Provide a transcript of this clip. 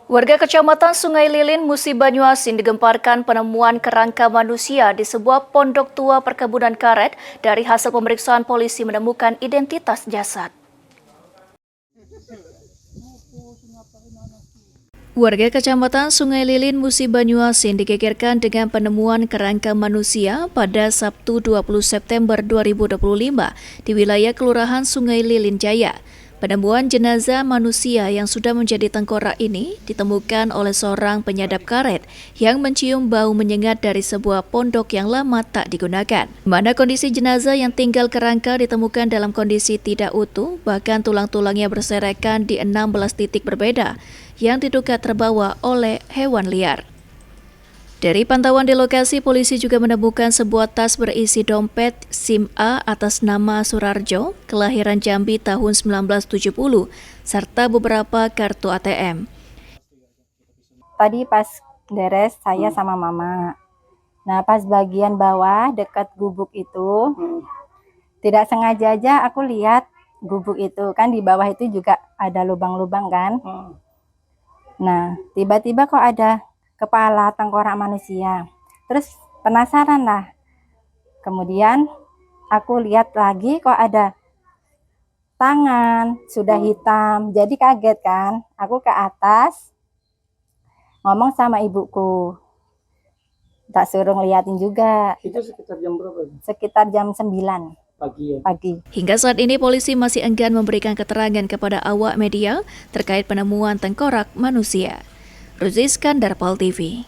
Warga Kecamatan Sungai Lilin, Musi Banyuasin digemparkan penemuan kerangka manusia di sebuah pondok tua perkebunan karet. Dari hasil pemeriksaan polisi menemukan identitas jasad. Warga Kecamatan Sungai Lilin, Musi Banyuasin digegerkan dengan penemuan kerangka manusia pada Sabtu 20 September 2025 di wilayah Kelurahan Sungai Lilin Jaya. Penemuan jenazah manusia yang sudah menjadi tengkorak ini ditemukan oleh seorang penyadap karet yang mencium bau menyengat dari sebuah pondok yang lama tak digunakan. Mana kondisi jenazah yang tinggal kerangka ditemukan dalam kondisi tidak utuh, bahkan tulang-tulangnya berserakan di 16 titik berbeda yang diduga terbawa oleh hewan liar. Dari pantauan di lokasi, polisi juga menemukan sebuah tas berisi dompet SIM A atas nama Surarjo, kelahiran Jambi tahun 1970, serta beberapa kartu ATM. Tadi pas beres saya sama mama. Nah, pas bagian bawah dekat gubuk itu, tidak sengaja aja aku lihat gubuk itu. Kan di bawah itu juga ada lubang-lubang kan. Nah, tiba-tiba kok ada kepala tengkorak manusia. Terus penasaran lah. Kemudian aku lihat lagi kok ada tangan sudah hitam. Jadi kaget kan. Aku ke atas ngomong sama ibuku. Tak suruh ngeliatin juga. Itu sekitar jam berapa? Sekitar jam 9 pagi. Hingga saat ini polisi masih enggan memberikan keterangan kepada awak media terkait penemuan tengkorak manusia. Ruzi Iskandar, Pol TV.